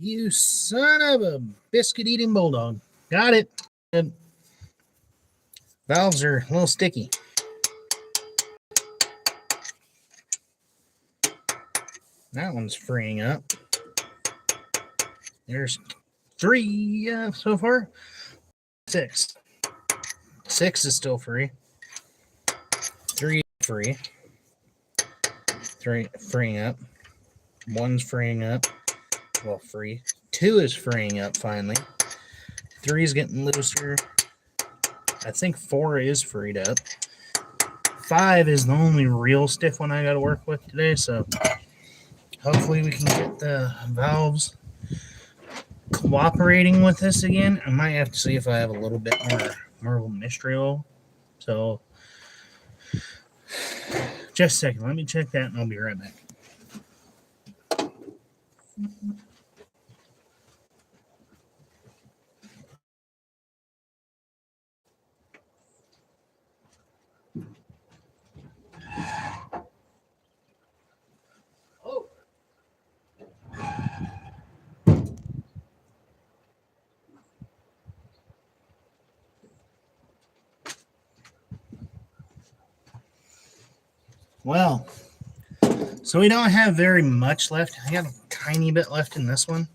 You son of a biscuit-eating bulldog. Got it. Good. Valves are a little sticky. That one's freeing up. There's 3 so far. 6. 6 is still free. 3 free. 3 freeing up. 1's freeing up. Well, free. 2 is freeing up finally. 3 is getting looser. I think 4 is freed up. 5 is the only real stiff one I got to work with today, so hopefully we can get the valves cooperating with this again. I might have to see if I have a little bit more Marvel Mystery Oil. So just a second. Let me check that and I'll be right back. Well, so we don't have very much left. I got a tiny bit left in this one.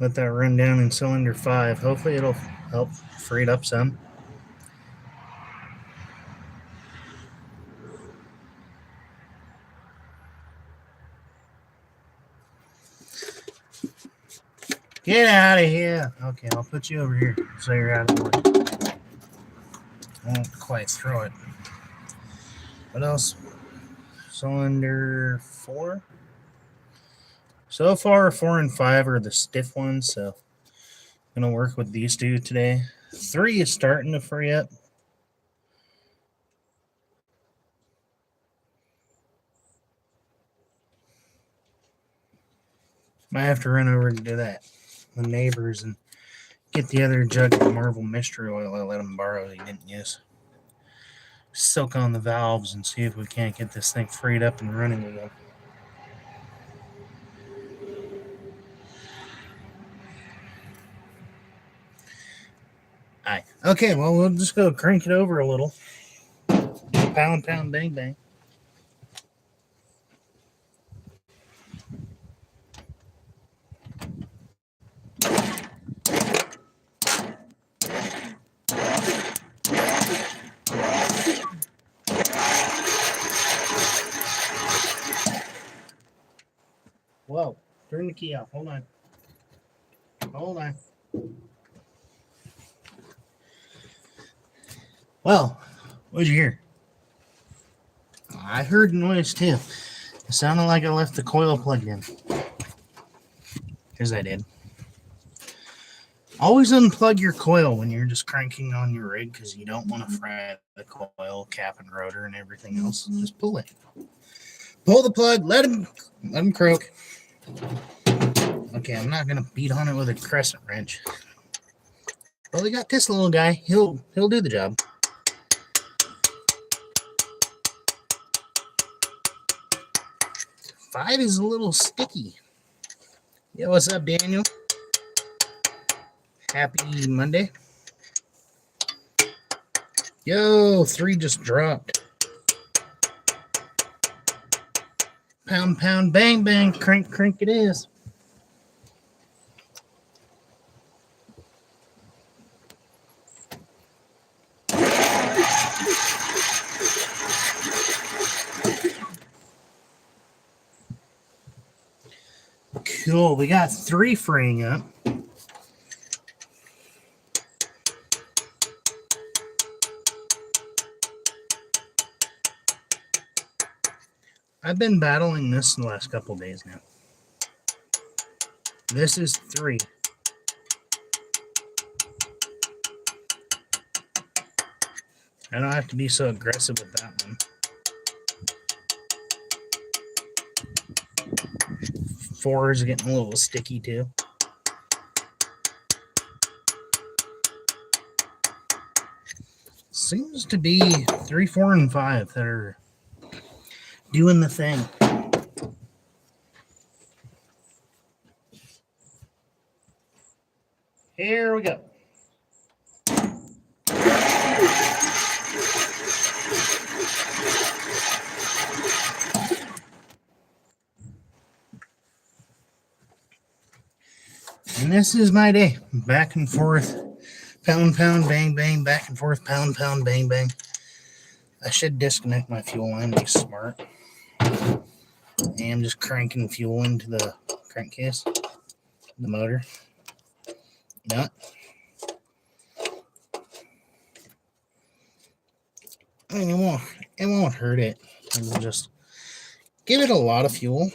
Let that run down in cylinder 5. Hopefully it'll help free it up some. Get out of here. Okay, I'll put you over here so you're out of the way. I won't quite throw it. What else? Cylinder 4. So far, 4 and 5 are the stiff ones, so I'm going to work with these 2 today. 3 is starting to free up. Might have to run over and do that. The neighbors and get the other jug of Marvel Mystery Oil I let him borrow he didn't use. Soak on the valves and see if we can't get this thing freed up and running again. Alright. Okay, well, we'll just go crank it over a little. Pound, pound, bang, bang. Whoa, turn the key off. Hold on. Hold on. Well, what'd you hear? I heard noise too. It sounded like I left the coil plugged in. Because I did. Always unplug your coil when you're just cranking on your rig because you don't want to fry the coil, cap and rotor and everything else. Just pull it. Pull the plug. Let him croak. Okay, I'm not gonna beat on it with a crescent wrench. Well, we got this little guy. He'll do the job. Five is a little sticky. Yeah, what's up, Daniel? Happy Monday. Yo, 3 just dropped. Pound, pound, bang, bang, crank, crank it is. Cool, we got 3 freeing up. I've been battling this the last couple days now. This is 3. I don't have to be so aggressive with that one. 4 is getting a little sticky too. Seems to be 3, 4, and 5 that are doing the thing. Here we go. And this is my day. Back and forth. Pound, pound, bang, bang. Back and forth. Pound, pound, bang, bang. I should disconnect my fuel line to be smart. I am just cranking fuel into the crankcase, the motor. You know what? I mean, it won't hurt it. It'll just give it a lot of fuel.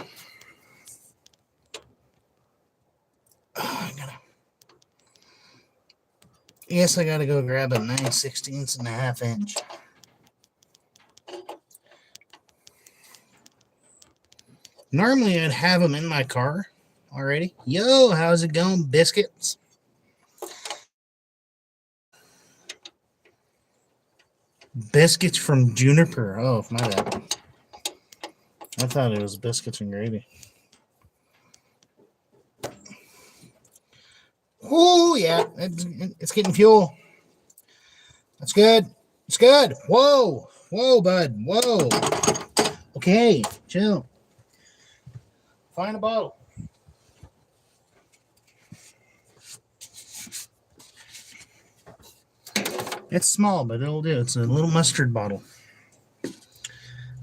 Yes, I gotta go grab a 9/16 inch. Normally, I'd have them in my car already. Yo, how's it going, biscuits? Biscuits from Juniper. Oh, my bad. I thought it was biscuits and gravy. Oh, yeah. It's getting fuel. That's good. It's good. Whoa. Whoa, bud. Whoa. Okay. Chill. Find a bottle. It's small, but it'll do. It's a little mustard bottle. I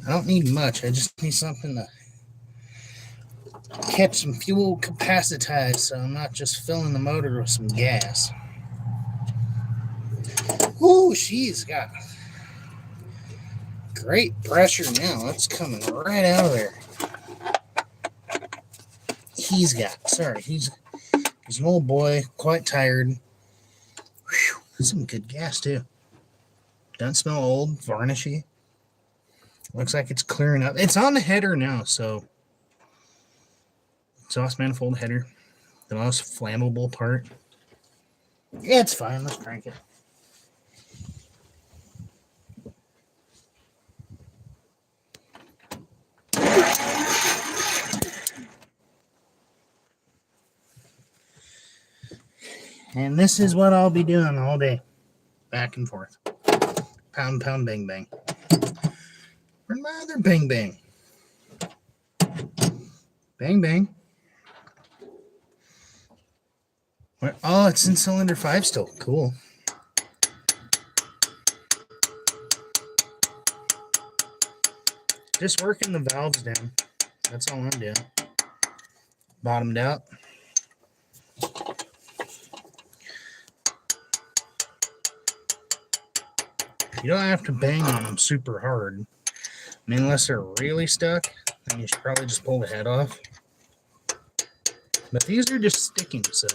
don't need much. I just need something to catch some fuel capacitized so I'm not just filling the motor with some gas. Ooh, she's got great pressure now. It's coming right out of there. He's an old boy, quite tired. Whew, some good gas too. Doesn't smell old, varnishy. Looks like it's clearing up. It's on the header now, so exhaust manifold header, the most flammable part. Yeah, it's fine. Let's crank it. And this is what I'll be doing all day. Back and forth. Pound, pound, bang, bang. Where's my other bang, bang? Bang, bang. Where? Oh, it's in cylinder 5 still. Cool. Just working the valves down. That's all I'm doing. Bottomed out. You don't have to bang on them super hard. I mean, unless they're really stuck, then you should probably just pull the head off. But these are just sticking, so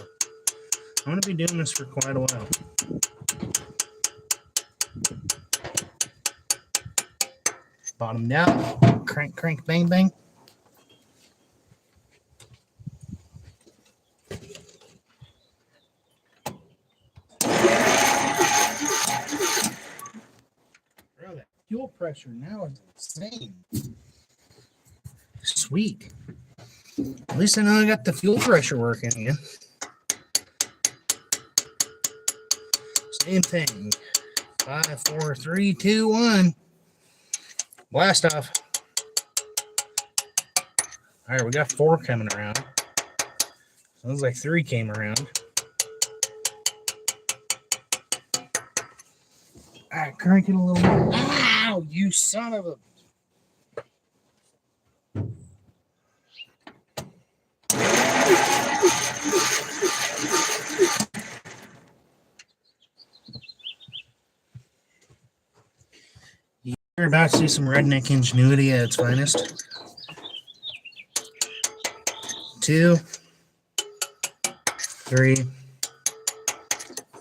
I'm going to be doing this for quite a while. Bottomed out. Crank, crank, bang, bang. Fuel pressure now is insane. Sweet. At least I know I got the fuel pressure working again. Same thing. 5, 4, 3, 2, 1. Blast off. All right, we got 4 coming around. Sounds like 3 came around. All right, crank it a little more. Ow, you son of a... You're about to see some redneck ingenuity at its finest. 2, 3,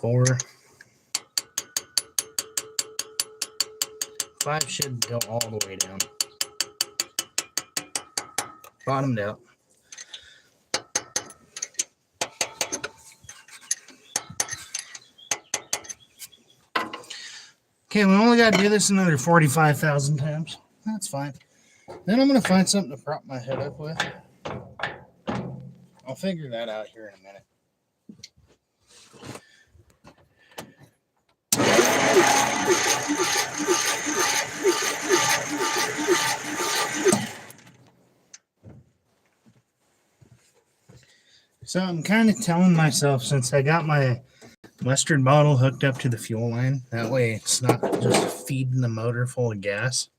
4, 5 should go all the way down. Bottomed out. Okay, we only got to do this another 45,000 times. That's fine. Then I'm going to find something to prop my head up with. I'll figure that out here in a minute. So I'm kind of telling myself, since I got my mustard bottle hooked up to the fuel line, that way it's not just feeding the motor full of gas.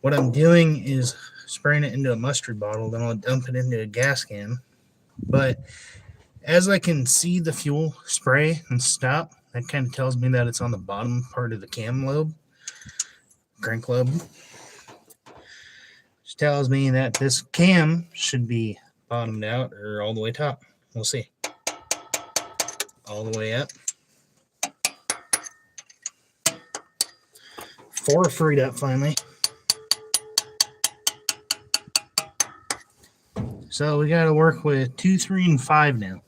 What I'm doing is spraying it into a mustard bottle, then I'll dump it into a gas can. But as I can see the fuel spray and stop, that kind of tells me that it's on the bottom part of the cam lobe, crank lobe. Which tells me that this cam should be bottomed out or all the way top. We'll see. All the way up. 4 freed up finally. So we got to work with 2, 3, and 5 now.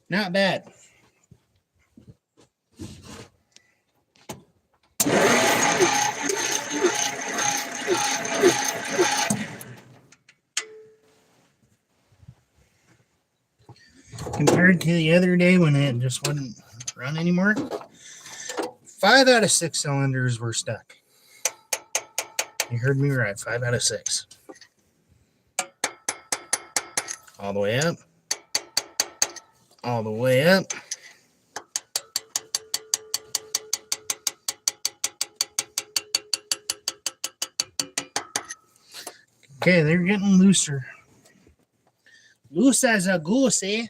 Not bad. Compared to the other day when it just wouldn't run anymore, 5 out of 6 cylinders were stuck. You heard me right, 5 out of 6. All the way up. All the way up. Okay, they're getting looser. Loose as a goose, eh?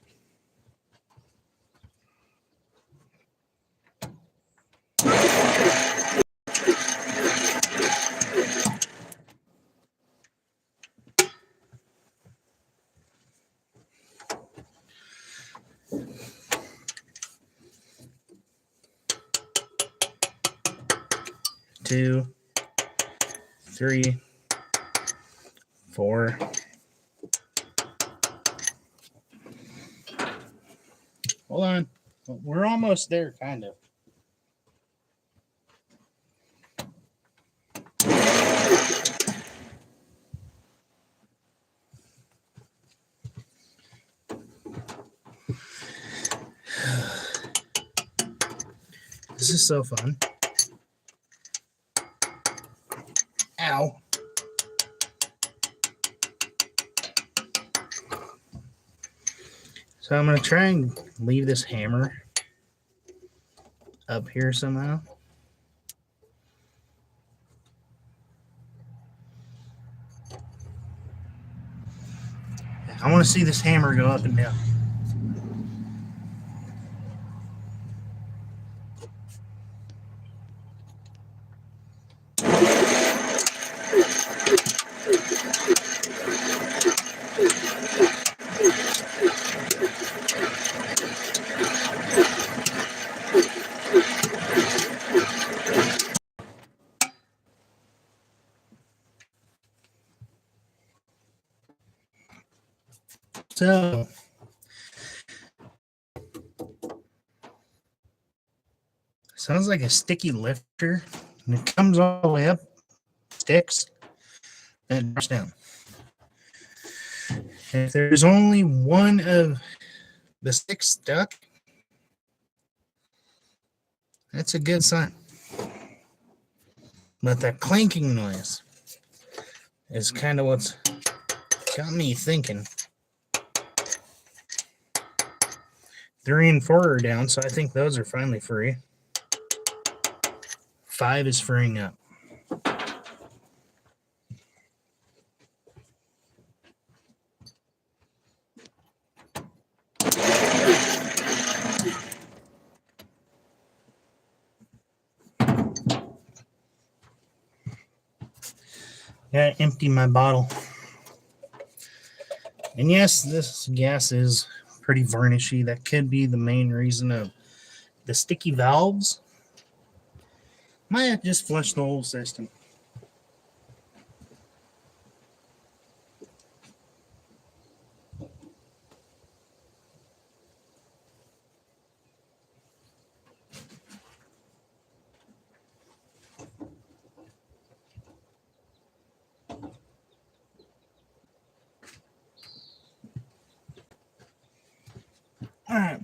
Two, 3, 4. Hold on. We're almost there, kind of. This is so fun. Ow. So I'm going to try and leave this hammer up here somehow. I want to see this hammer go up and down. So sounds like a sticky lifter, and it comes all the way up, sticks, and it drops down. If there's only one of the sticks stuck, that's a good sign. But that clanking noise is kind of what's got me thinking. 3 and 4 are down, so I think those are finally free. 5 is freeing up. Gotta empty my bottle. And yes, this gas is pretty varnishy. That could be the main reason of the sticky valves. Might have to just flush the whole system.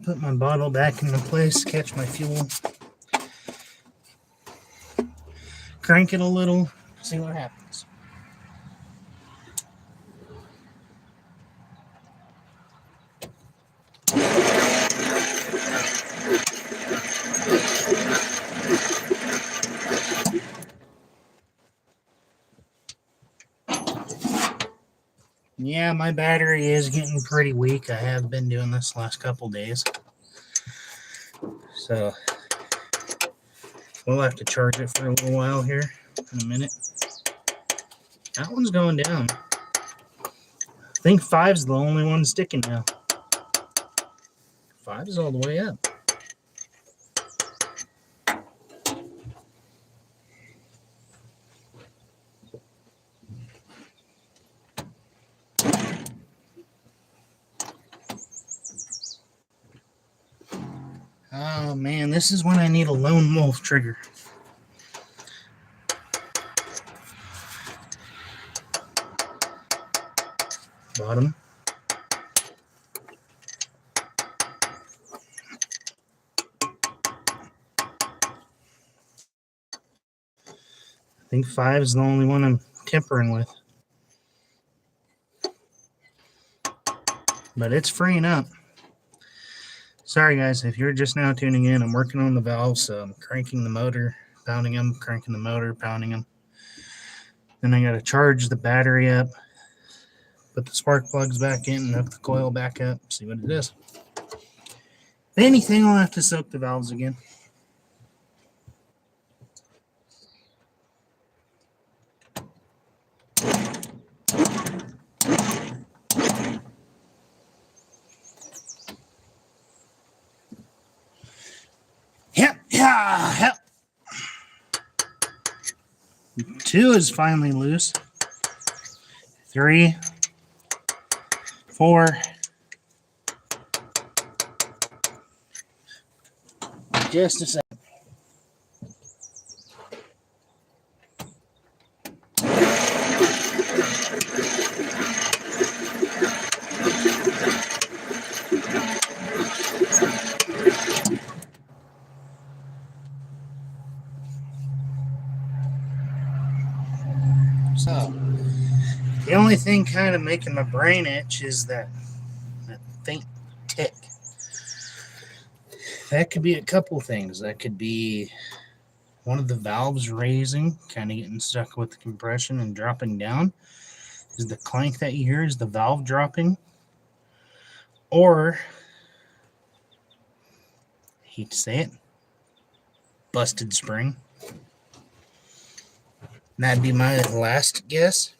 Put my bottle back into place, catch my fuel. Crank it a little, see what happens. Yeah, my battery is getting pretty weak. I have been doing this last couple days. So we'll have to charge it for a little while here in a minute. That one's going down. I think 5's the only one sticking now. 5 is all the way up. Oh man, this is when I need a lone wolf trigger. Bottom. I think 5 is the only one I'm tempering with. But it's freeing up. Sorry guys, if you're just now tuning in, I'm working on the valves, so I'm cranking the motor, pounding them, cranking the motor, pounding them. Then I got to charge the battery up, put the spark plugs back in, and hook the coil back up, see what it is. If anything, I'll have to soak the valves again. Yep. 2 is finally loose. 3, 4. Just a second. So, the only thing kind of making my brain itch is that faint tick. That could be a couple things. That could be one of the valves raising, kind of getting stuck with the compression and dropping down. Is the clank that you hear is the valve dropping? Or, I hate to say it, busted spring. That'd be my last guess.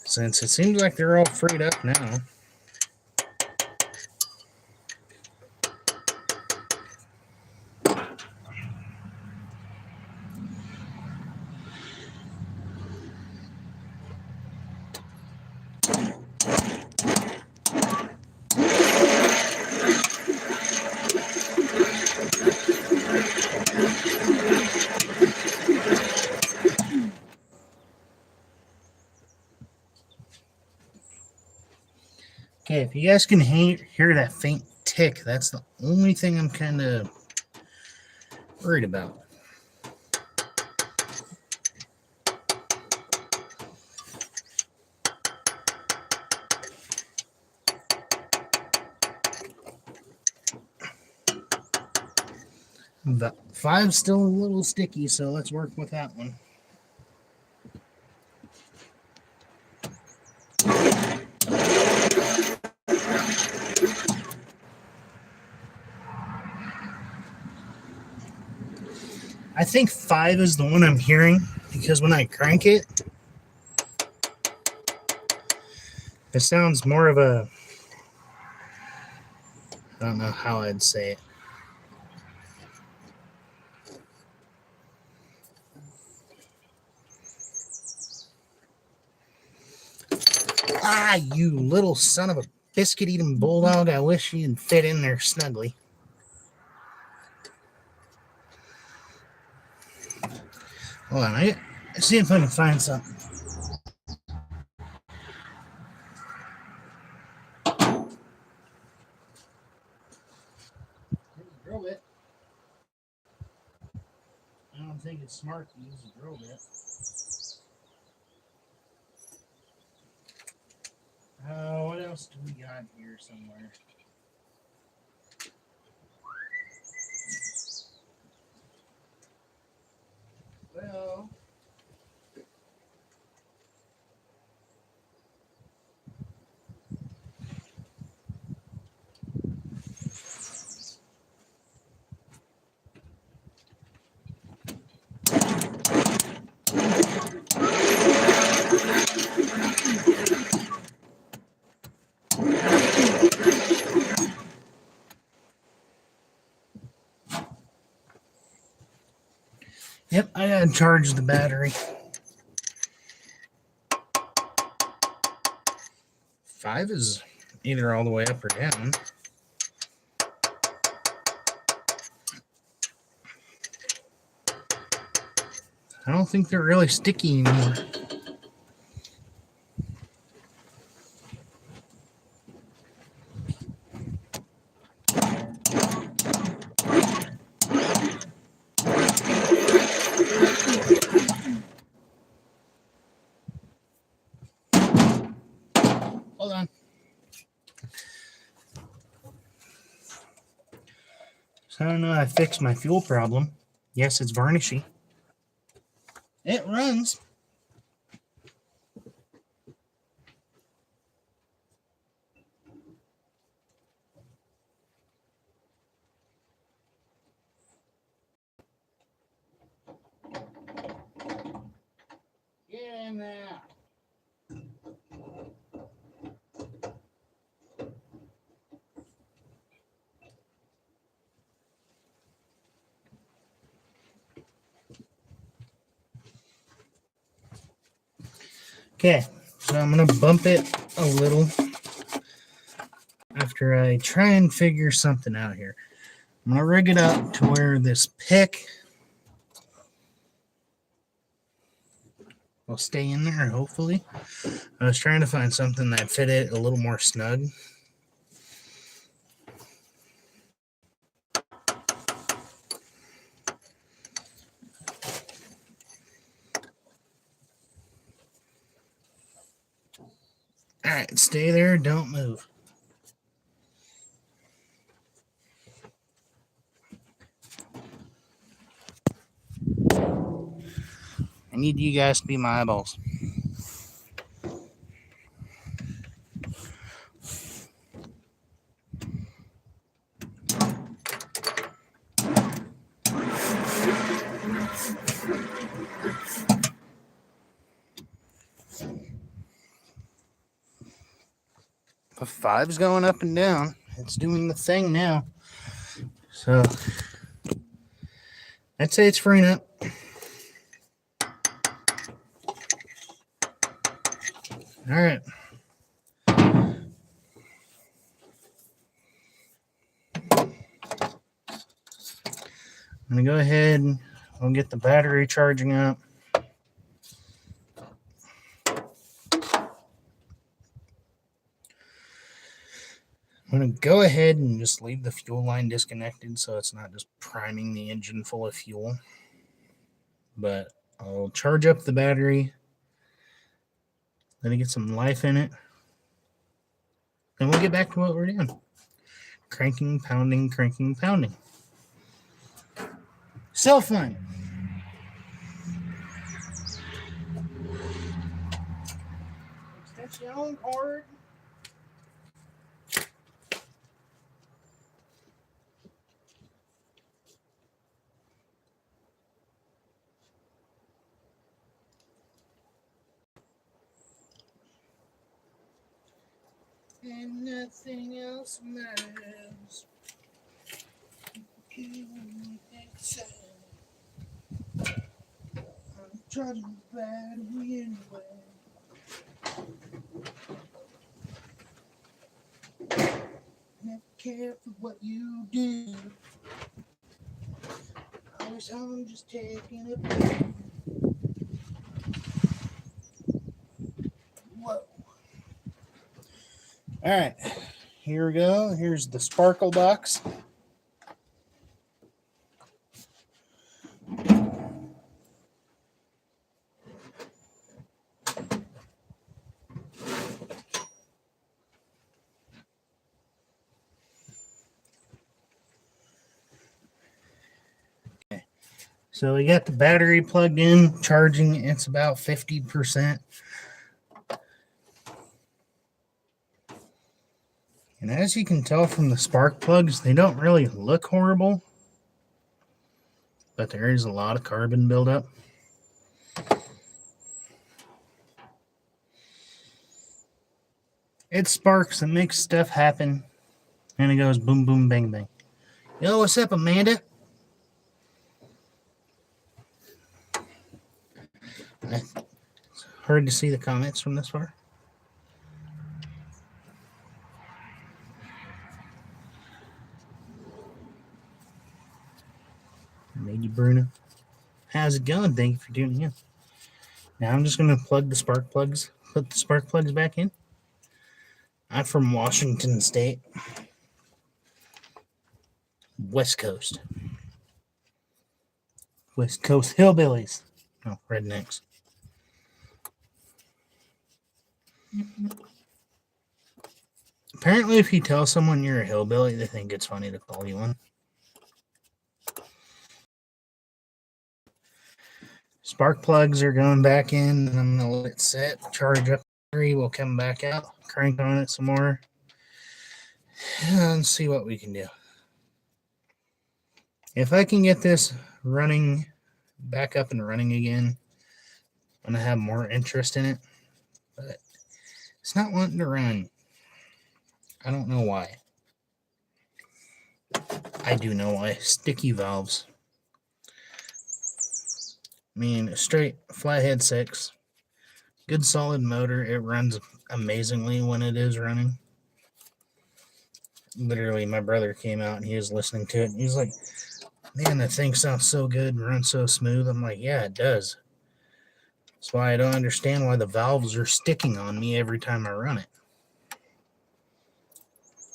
Since it seems like they're all freed up now. Okay, if you guys can hear that faint tick, that's the only thing I'm kind of worried about. The 5's still a little sticky, so let's work with that one. I think 5 is the one I'm hearing because when I crank it, it sounds more of a, I don't know how I'd say it. Ah, you little son of a biscuit-eating bulldog. I wish you'd fit in there snugly. Hold on, I see if I can find something. drill bit. I don't think it's smart to use a drill bit. What else do we got here somewhere? Well, yep, I gotta charge the battery. 5 is either all the way up or down. I don't think they're really sticky anymore. Hold on. So I don't know. I fixed my fuel problem. Yes, it's varnishy. It runs. Get in there. Okay, so I'm going to bump it a little after I try and figure something out here. I'm going to rig it up to where this pick will stay in there, hopefully. I was trying to find something that fit it a little more snug. All right, stay there. Don't move. I need you guys to be my eyeballs. The 5's going up and down. It's doing the thing now. So I'd say it's freeing up. All right. I'm going to go ahead and I'll get the battery charging up. I'm going to go ahead and just leave the fuel line disconnected so it's not just priming the engine full of fuel. But I'll charge up the battery, let it get some life in it. Then we'll get back to what we're doing. Cranking, pounding, cranking, pounding. So fun. Extension cord. And nothing else matters. I'm charging the battery anyway. Never care for what you do. Always home just taking a break. Whoa. All right, here we go. Here's the sparkle box. So we got the battery plugged in, charging. It's about 50%. And as you can tell from the spark plugs, they don't really look horrible, but there is a lot of carbon buildup. It sparks and makes stuff happen, and it goes boom, boom, bang, bang. Yo, what's up, Amanda? It's hard to see the comments from this far. Lady Bruno. How's it going? Thank you for tuning in. Now I'm just going to plug the spark plugs, put the spark plugs back in. I'm from Washington State. West Coast. West Coast hillbillies. Oh, rednecks. Apparently, if you tell someone you're a hillbilly, they think it's funny to call you one. Spark plugs are going back in, and I'm going to let it set, charge up. We'll come back out, crank on it some more, and see what we can do. If I can get this running back up and running again, I'm going to have more interest in it, but it's not wanting to run. I don't know why. I do know why. Sticky valves. I mean, straight flathead 6. Good solid motor. It runs amazingly when it is running. Literally, my brother came out and he was listening to it. And he's like, man, that thing sounds so good and runs so smooth. I'm like, yeah, it does. That's why I don't understand why the valves are sticking on me every time I run it.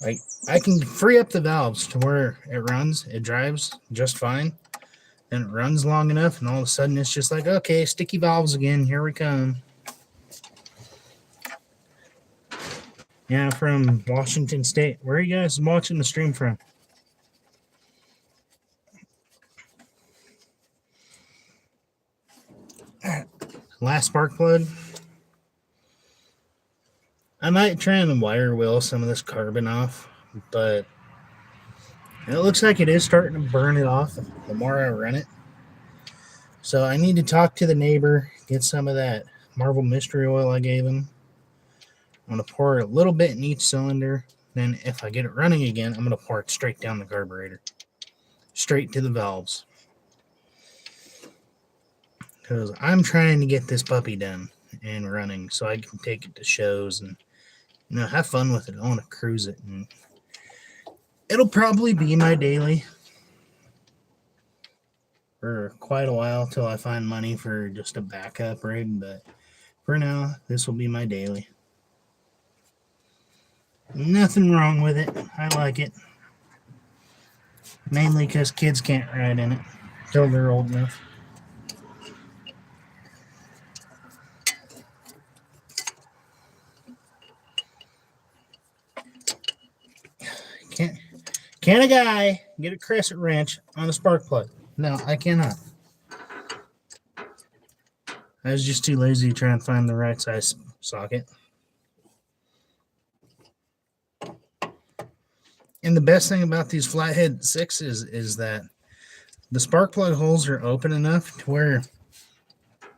Like, I can free up the valves to where it runs. It drives just fine. And it runs long enough, and all of a sudden it's just like, okay, sticky valves again. Here we come. Yeah, from Washington State. Where are you guys watching the stream from? Last spark plug. I might try and wire wheel some of this carbon off, but it looks like it is starting to burn it off the more I run it. So I need to talk to the neighbor, get some of that Marvel Mystery Oil I gave him. I'm going to pour a little bit in each cylinder. Then if I get it running again, I'm going to pour it straight down the carburetor. Straight to the valves. Because I'm trying to get this puppy done and running so I can take it to shows and, you know, have fun with it. I want to cruise it. And it'll probably be my daily for quite a while till I find money for just a backup rig. But for now, this will be my daily. Nothing wrong with it. I like it. Mainly because kids can't ride in it till they're old enough. Can a guy get a crescent wrench on a spark plug? No, I cannot. I was just too lazy to try and find the right size socket. And the best thing about these flathead 6s is that the spark plug holes are open enough to where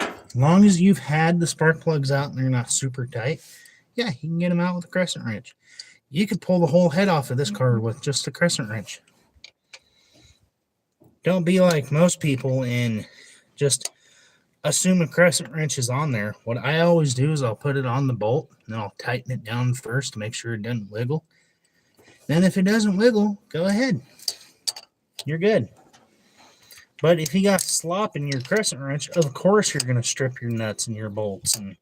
as long as you've had the spark plugs out and they're not super tight, yeah, you can get them out with a crescent wrench. You could pull the whole head off of this car with just a crescent wrench. Don't be like most people and just assume a crescent wrench is on there. What I always do is I'll put it on the bolt and I'll tighten it down first to make sure it doesn't wiggle. Then if it doesn't wiggle, go ahead. You're good. But if you got slop in your crescent wrench, of course you're going to strip your nuts and your bolts and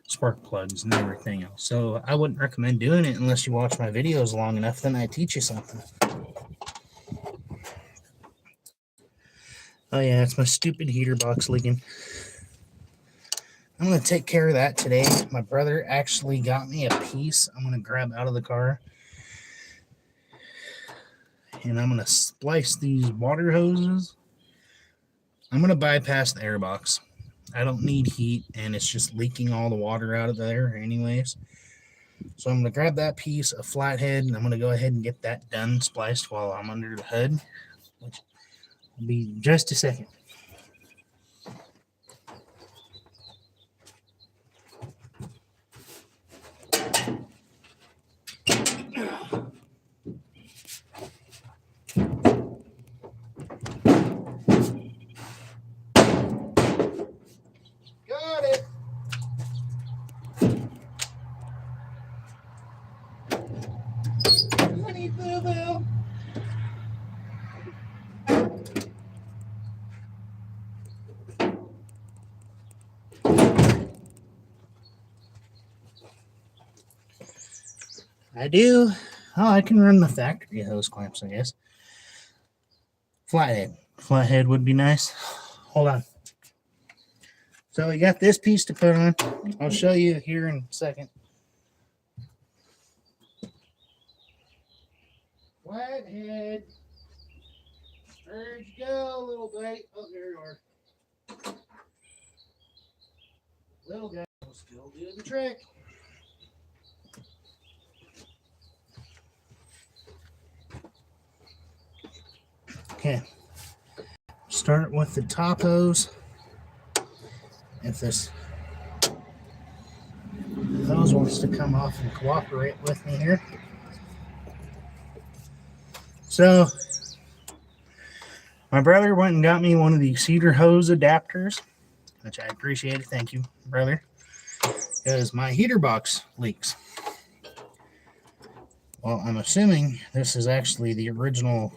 spark plugs and everything else. So I wouldn't recommend doing it unless you watch my videos long enough. Then I teach you something. Oh yeah, it's my stupid heater box leaking. I'm going to take care of that today. My brother actually got me a piece I'm going to grab out of the car. And I'm going to splice these water hoses I'm going to bypass the air box. I don't need heat, and it's just leaking all the water out of there anyways. So I'm going to grab that piece of flathead, and I'm going to go ahead and get that done spliced while I'm under the hood, which will be just a second. Got it. Honey boo boo. I do. Oh, I can run the factory hose clamps, I guess. Flathead. Flathead would be nice. Hold on. So we got this piece to put on. I'll show you here in a second. Flathead. Where'd you go, little guy? Oh, there you are. Little guy will still do the trick. Okay. Start with the top hose. If this hose wants to come off and cooperate with me here. So, my brother went and got me one of these cedar hose adapters, which I appreciate. Thank you, brother. Because my heater box leaks. Well, I'm assuming this is actually the original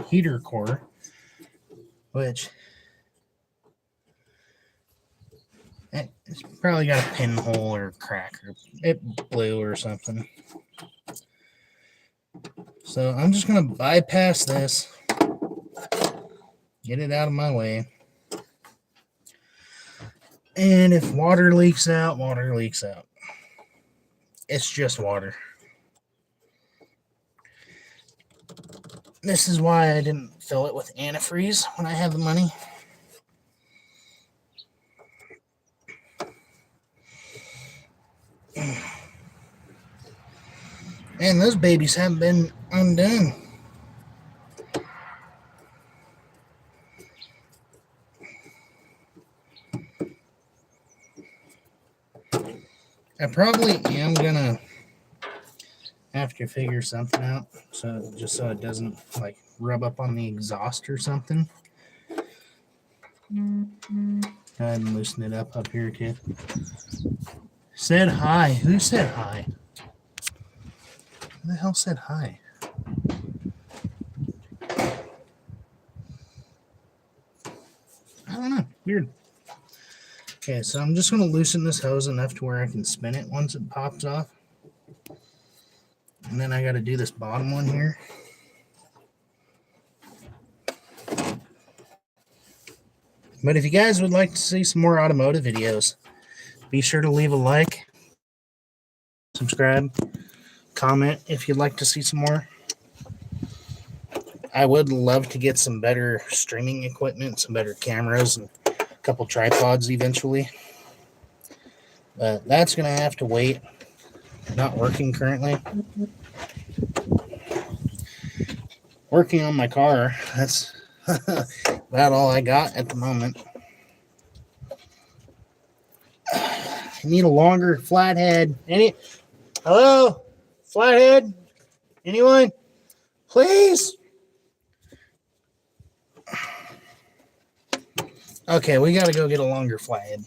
heater core, which it's probably got a pinhole or crack, or it blew or something. So I'm just going to bypass this, get it out of my way. And if water leaks out, water leaks out. It's just water. This is why I didn't fill it with antifreeze when I had the money. And those babies haven't been undone. I probably am gonna have to figure something out, so just so it doesn't like rub up on the exhaust or something. Go ahead and loosen it up here, kid. Said hi. Who said hi? Who the hell said hi? I don't know. Weird. Okay, so I'm just going to loosen this hose enough to where I can spin it once it pops off. And then I got to do this bottom one here. But if you guys would like to see some more automotive videos, be sure to leave a like, subscribe, comment if you'd like to see some more. I would love to get some better streaming equipment, some better cameras, and a couple tripods eventually. But that's going to have to wait. Not working currently. Working on my car. That's about all I got at the moment. I need a longer flathead. Hello? Flathead? Anyone? Please? Okay, we got to go get a longer flathead.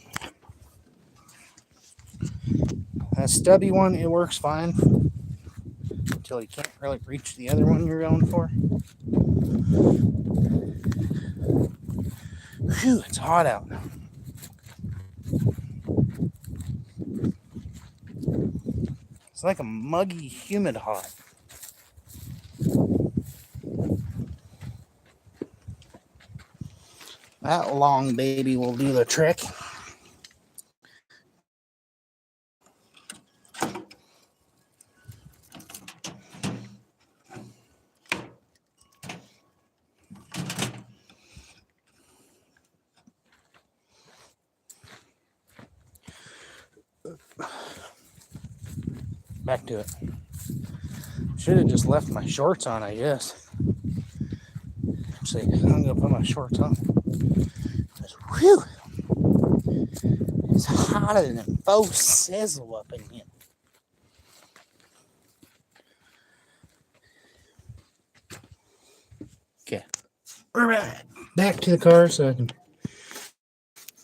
That stubby one, it works fine until you can't really reach the other one you're going for. Whew, it's hot out. It's like a muggy, humid hot. That long baby will do the trick. back to it. Should have just left my shorts on, I guess. Actually, I'm gonna put my shorts on. Whew, it's hotter than faux sizzle up in here. Okay, we're back to the car so I can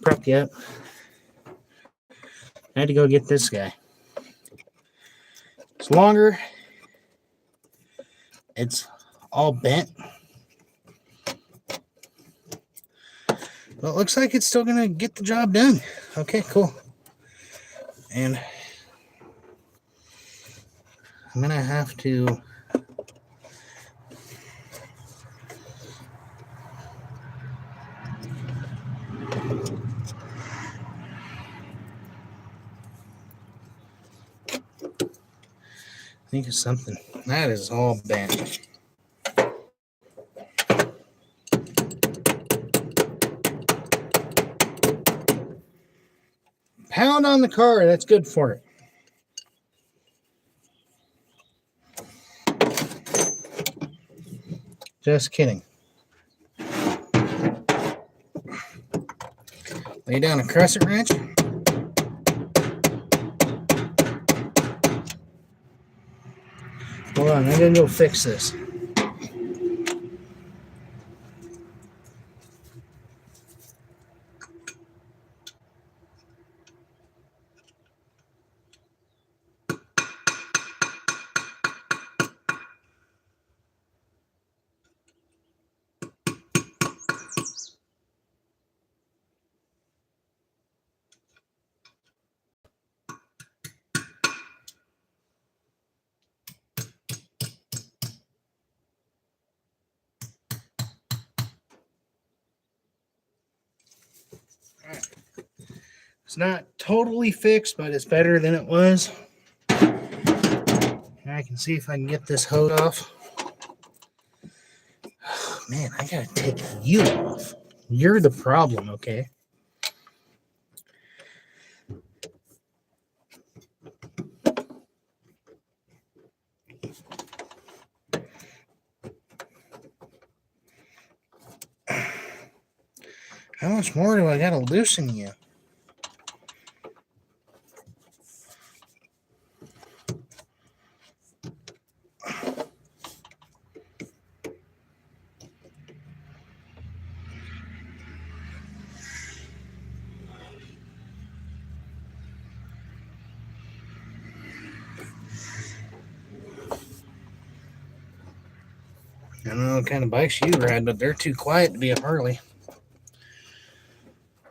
prep you up. I had to go get this guy. It's longer. It's all bent. But it looks like it's still going to get the job done. Okay, cool. And I'm going to have to think of something. That is all bent. Pound on the car. That's good for it. Just kidding. Lay down a crescent wrench. Hold on, I'm going to go fix this. It's not totally fixed, but it's better than it was. And I can see if I can get this hose off. Oh, man, I gotta take you off. You're the problem, okay? How much more do I gotta loosen you? I don't know what kind of bikes you ride, but they're too quiet to be a Harley.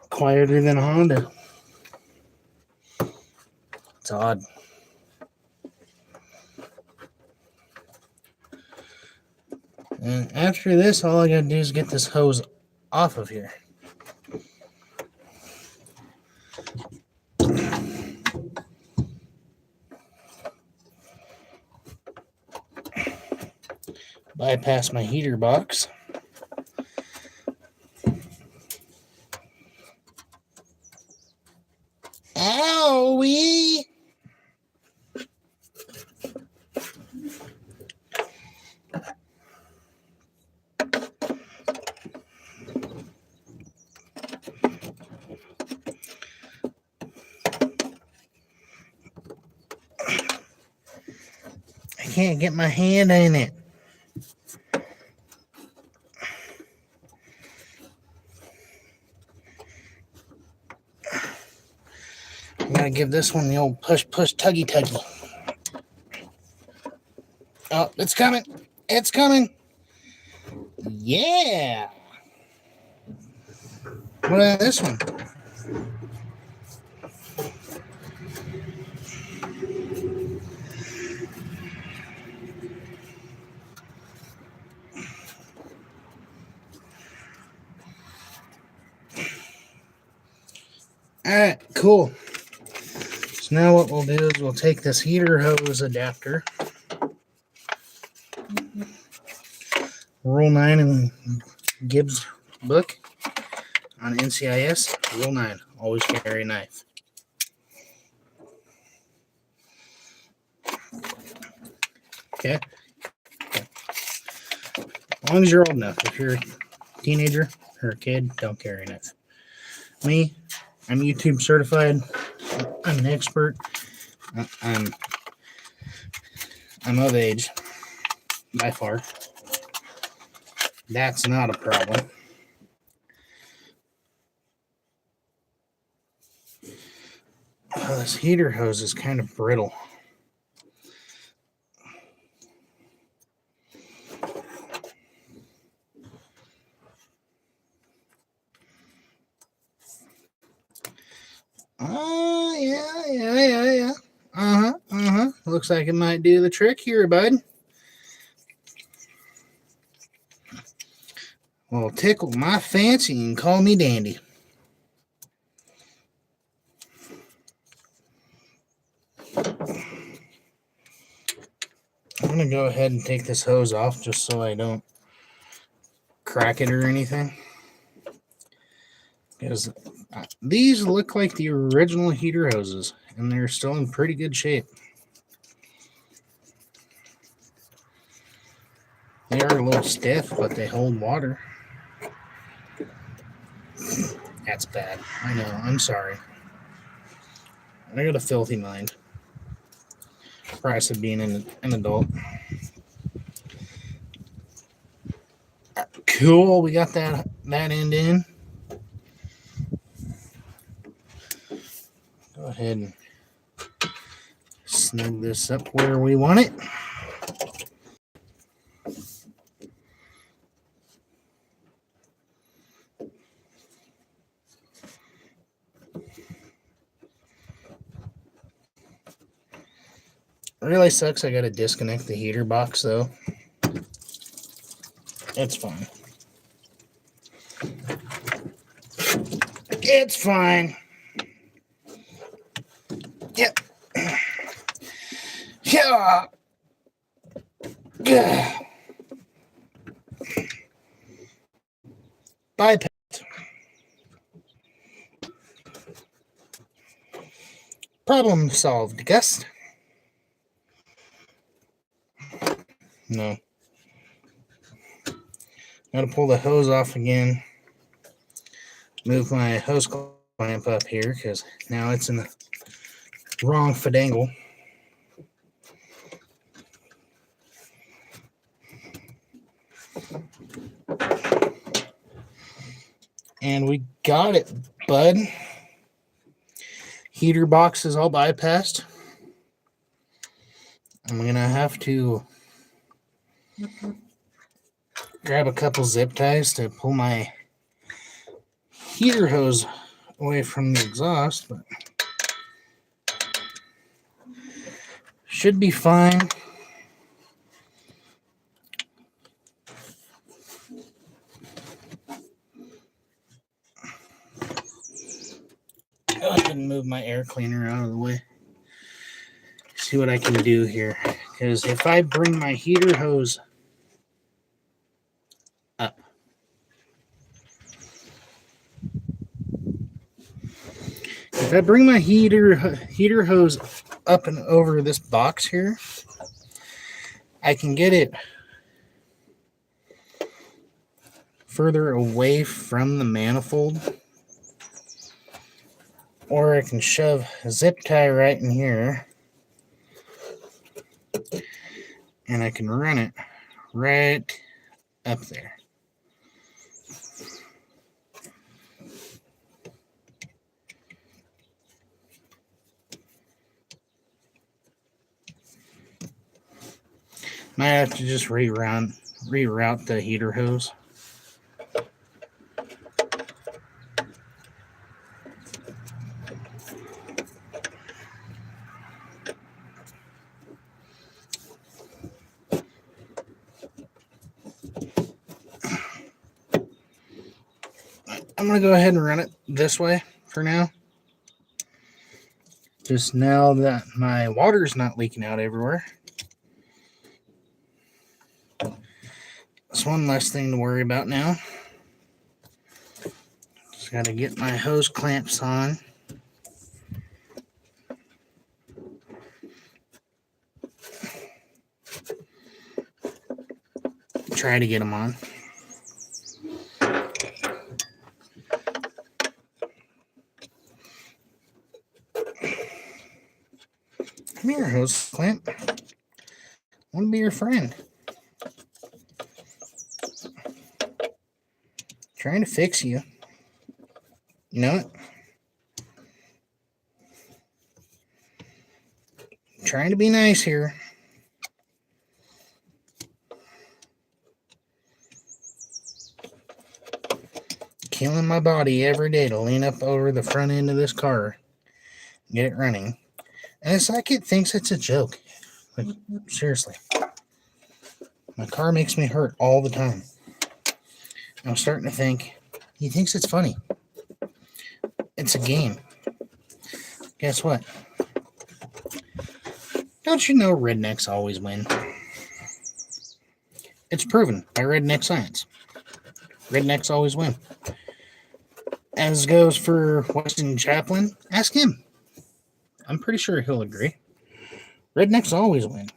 Quieter than a Honda. It's odd. And after this, all I gotta do is get this hose off of here. Bypass my heater box. Owie! I can't get my hand in it. I'm gonna give this one the old push, tuggy. Oh, it's coming. It's coming. Yeah. What about this one? All right, cool. So now what we'll do is we'll take this heater hose adapter, Rule 9 in Gibbs book on NCIS, Rule 9, always carry a knife. Okay? As long as you're old enough. If you're a teenager or a kid, don't carry a knife. Me, I'm YouTube certified. I'm an expert. I'm of age by far. That's not a problem. Oh, this heater hose is kind of brittle. Oh, yeah. Looks like it might do the trick here, bud. Well, tickle my fancy and call me dandy. I'm going to go ahead and take this hose off just so I don't crack it or anything. Because these look like the original heater hoses, and they're still in pretty good shape. They are a little stiff, but they hold water. That's bad. I know. I'm sorry. I got a filthy mind. Price of being an adult. Cool. We got that end in. Go ahead and snug this up where we want it. It really sucks I gotta disconnect the heater box though. It's fine. It's fine. Yep. Yeah. Bypass. Problem solved, Gus. No. Gotta pull the hose off again. Move my hose clamp up here because now it's in the wrong fadangle. And we got it, bud. Heater box is all bypassed. I'm going to have to grab a couple zip ties to pull my heater hose away from the exhaust, but should be fine. Go ahead and move my air cleaner out of the way. See what I can do here. Because if I bring my heater hose up, if I bring my heater hose up and over this box here, I can get it further away from the manifold. Or I can shove a zip tie right in here. And I can run it right up there. Might have to just reroute the heater hose. I'm going to go ahead and run it this way for now. Just now that my water's not leaking out everywhere. That's one less thing to worry about now. Just got to get my hose clamps on. try to get them on. Come here, hose clamp. I want to be your friend. Trying to fix you. You know it? Trying to be nice here. Killing my body every day to lean up over the front end of this car, get it running. And it's like it thinks it's a joke. Like, seriously. My car makes me hurt all the time. I'm starting to think he thinks it's funny. It's a game. Guess what? Don't you know rednecks always win? It's proven by redneck science. Rednecks always win. As goes for Weston Chaplin, ask him. I'm pretty sure he'll agree. Rednecks always win.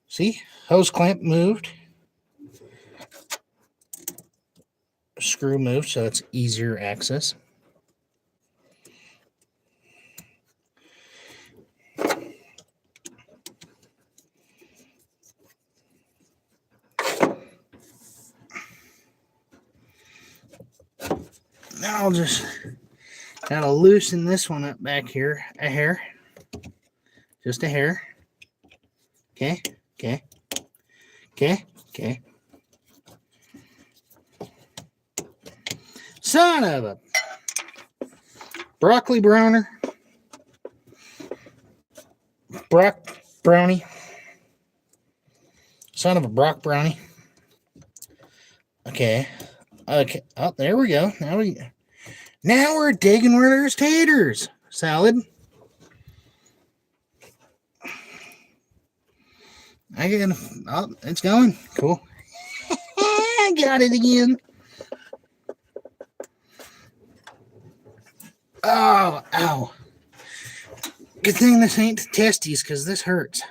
See? Hose clamp moved. Screw moved, so it's easier access. Now I'll just gotta loosen this one up back here a hair. Just a hair. Okay. Son of a broccoli browner. Brock brownie. Son of a Brock brownie. Okay. Oh, there we go. Now we're digging where there's taters. Salad. It's going. Cool. I got it again. Oh, ow. Good thing this ain't the testes, because this hurts.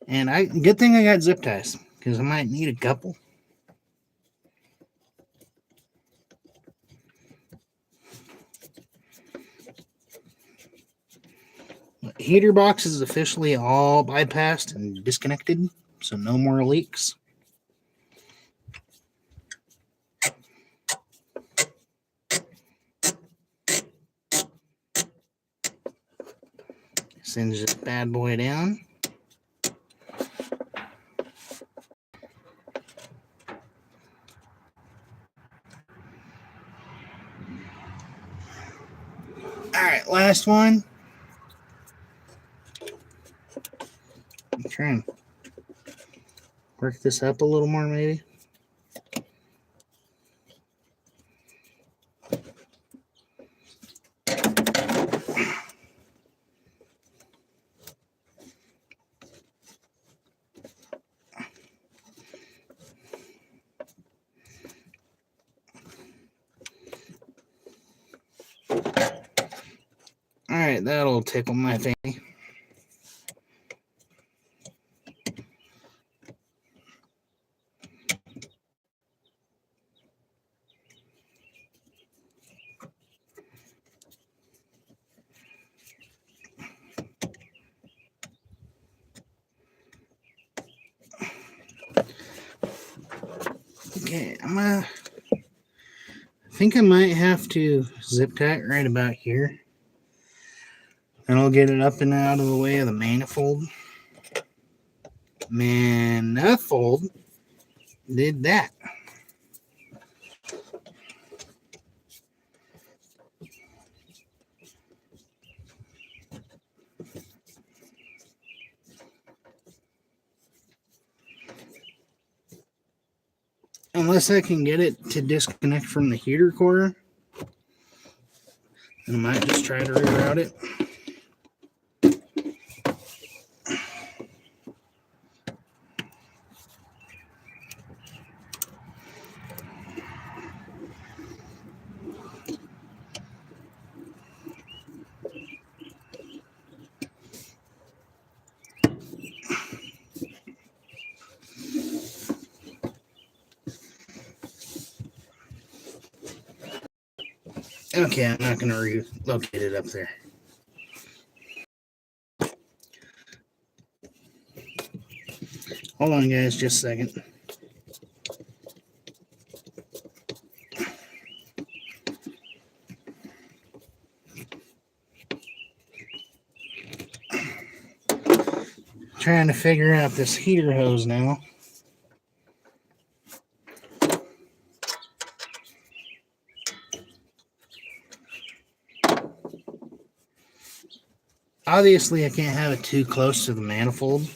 And good thing I got zip ties, because I might need a couple. Heater box is officially all bypassed and disconnected, so no more leaks. Send this bad boy down. All right, last one. I'm trying to work this up a little more, maybe. All right, that'll tickle my fanny. Okay, I think I might have to zip tie it right about here. And I'll get it up and out of the way of the manifold. Manifold did that. Unless I can get it to disconnect from the heater core, and I might just try to reroute it. Okay, I'm not going to relocate it up there. Hold on, guys, just a second. Trying to figure out this heater hose now. Obviously, I can't have it too close to the manifold.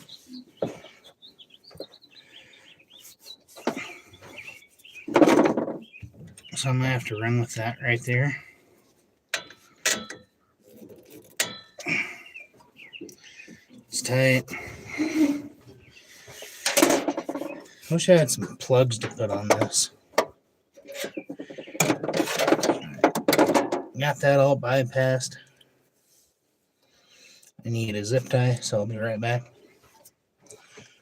So I'm going to have to run with that right there. It's tight. Wish I had some plugs to put on this. Got that all bypassed. I need a zip tie, so I'll be right back. Is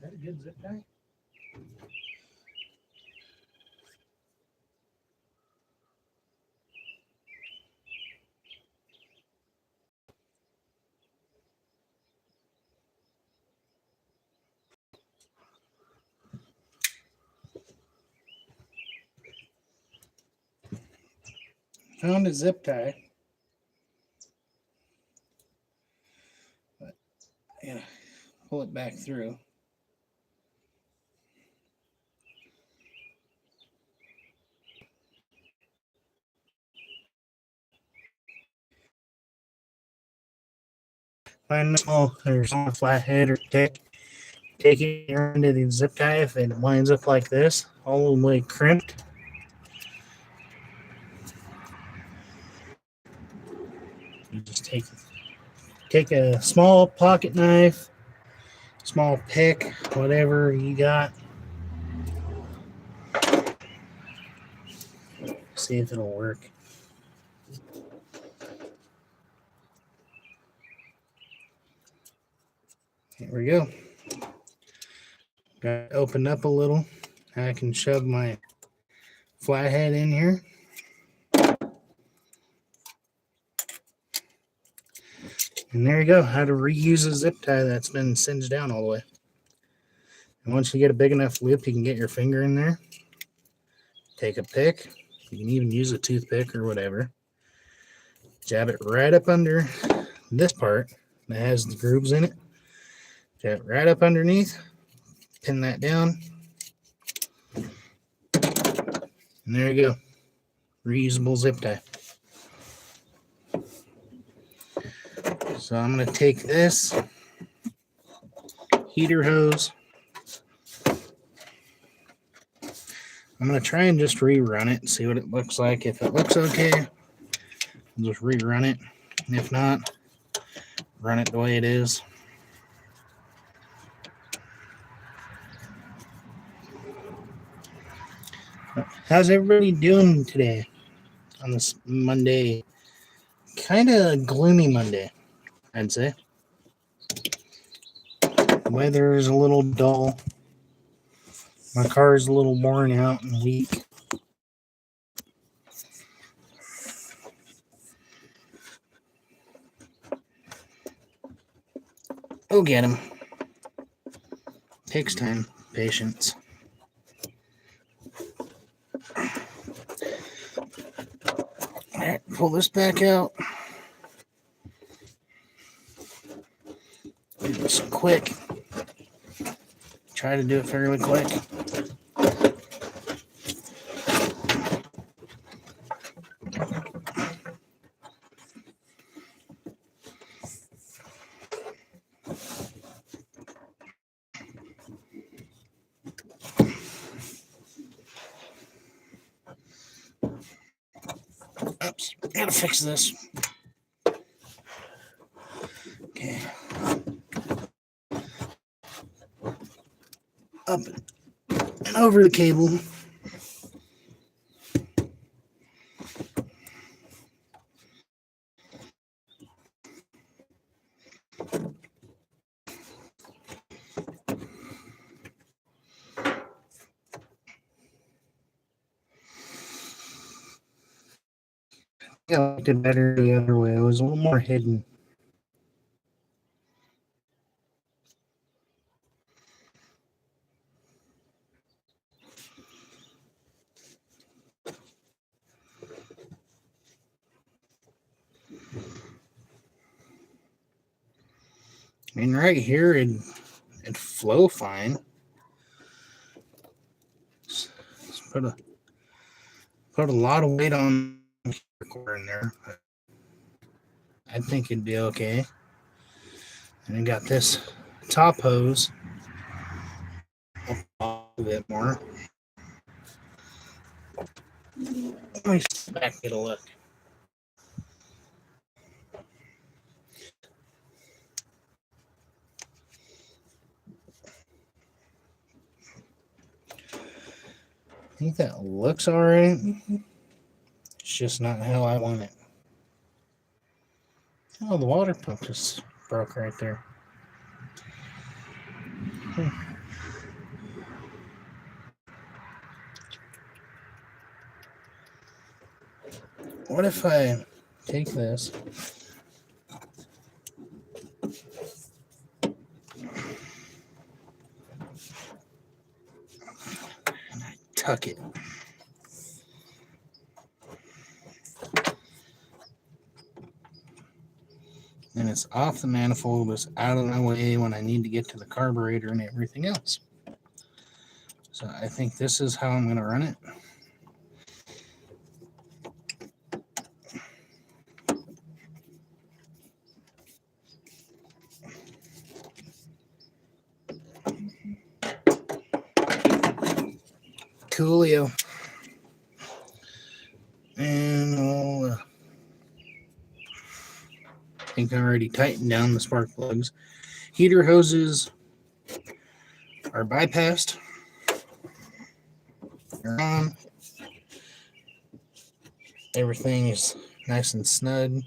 that a good zip tie? Found a zip tie. But yeah, pull it back through. Find a small or small flathead or take it into the zip tie. If it winds up like this, all the way crimped, you just take a small pocket knife, small pick, whatever you got. See if it'll work. Here we go. Got it opened up a little. I can shove my flathead in here. And there you go. How to reuse a zip tie that's been singed down all the way. And once you get a big enough loop, you can get your finger in there. Take a pick. You can even use a toothpick or whatever. Jab it right up under this part that has the grooves in it. Jab it right up underneath. Pin that down. And there you go. Reusable zip tie. So I'm going to take this heater hose. I'm going to try and just rerun it and see what it looks like. If it looks okay, I'll just rerun it. If not, run it the way it is. How's everybody doing today on this Monday? Kind of gloomy Monday, I'd say. The weather is a little dull. My car is a little worn out and weak. Go get him. Takes time, patience. All right, pull this back out. Do this quick. Try to do it fairly quick. Oops, gotta fix this. Okay. Up and over the cable. I liked it better the other way. It was a little more hidden. I mean, right here it'd flow fine. Let's put a lot of weight on the recorder in there. But I think it'd be okay. And I got this top hose a bit more. Let me step back and get a look. I think that looks alright. It's just not how I want it. Oh, the water pump just broke right there. What if I take this and I tuck it? And it's off the manifold, it's out of my way when I need to get to the carburetor and everything else. So I think this is how I'm going to run it. Coolio. And I think I already tightened down the spark plugs. Heater hoses are bypassed. They're on. Everything is nice and snug.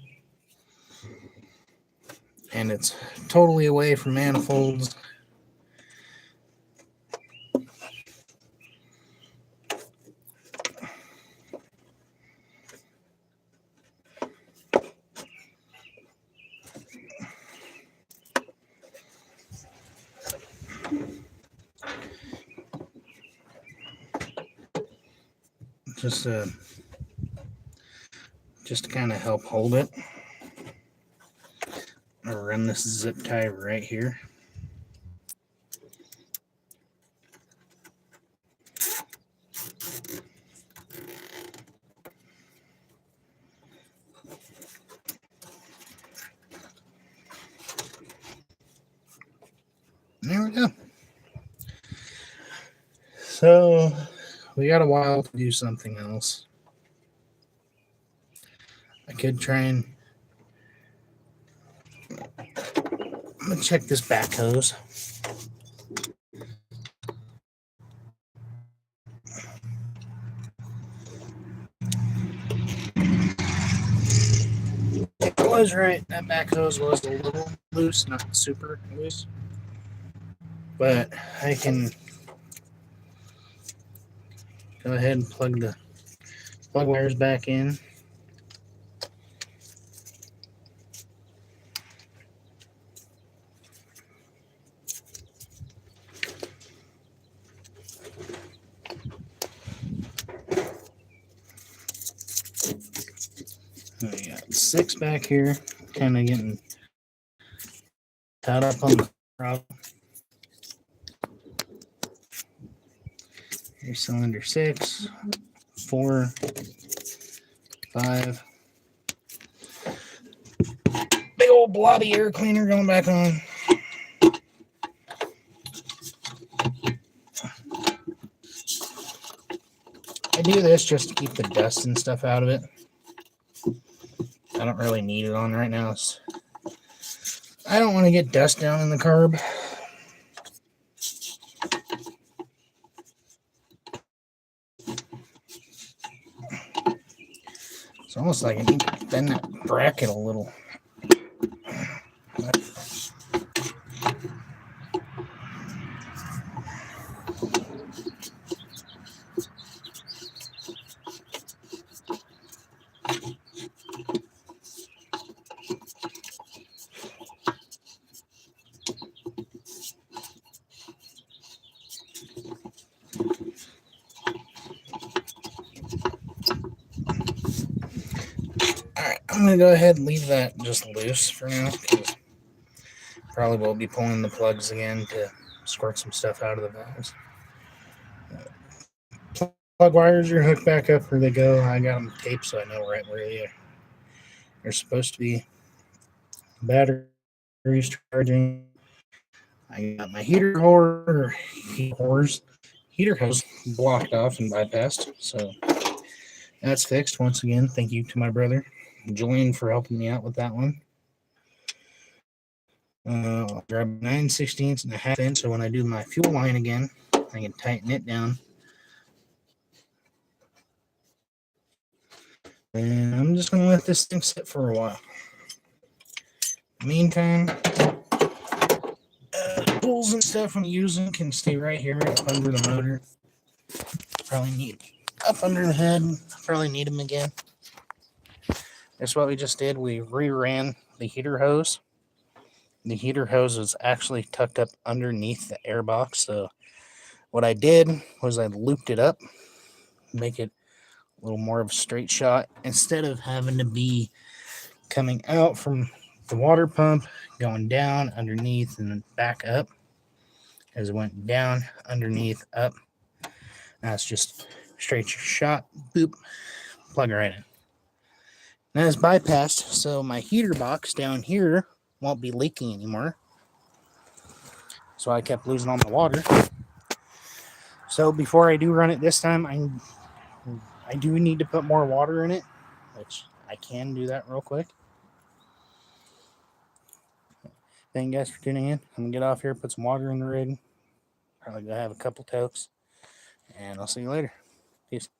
And it's totally away from manifolds. Just to kind of help hold it. I'll run this zip tie right here. There we go. So we got a while to do something else. I could try and I'm gonna check this back hose. It was right. That back hose was a little loose, not super loose. But I can go ahead and plug the plug wires back in. We got 6 back here, kind of getting tied up on the throttle. Here's cylinder 6, 4, 5. Big old blobby air cleaner going back on. I do this just to keep the dust and stuff out of it. I don't really need it on right now. I don't want to get dust down in the carb. It's almost like I need to bend that bracket a little. I'm going to go ahead and leave that just loose for now, because probably will be pulling the plugs again to squirt some stuff out of the valves. Plug wires are hooked back up where they go. I got them taped so I know right where they're supposed to be. Batteries charging. I got my heater hose blocked off and bypassed, so that's fixed. Once again, thank you to my brother Julian for helping me out with that one. I'll grab 9/16 and a half inch, so when I do my fuel line again, I can tighten it down. And I'm just going to let this thing sit for a while. Meantime, tools and stuff I'm using can stay right here up under the motor. Probably need up under the head. Probably need them again. That's what we just did. We reran the heater hose. The heater hose was actually tucked up underneath the air box. So what I did was I looped it up, make it a little more of a straight shot, instead of having to be coming out from the water pump, going down underneath and then back up. As it went down, underneath, up. Now it's just straight shot, boop, plug right in. Now it's bypassed, so my heater box down here won't be leaking anymore. So I kept losing all my water. So before I do run it this time, I do need to put more water in it, which I can do that real quick. Thank you guys for tuning in. I'm going to get off here, put some water in the rig. Probably going to have a couple tokes. And I'll see you later. Peace.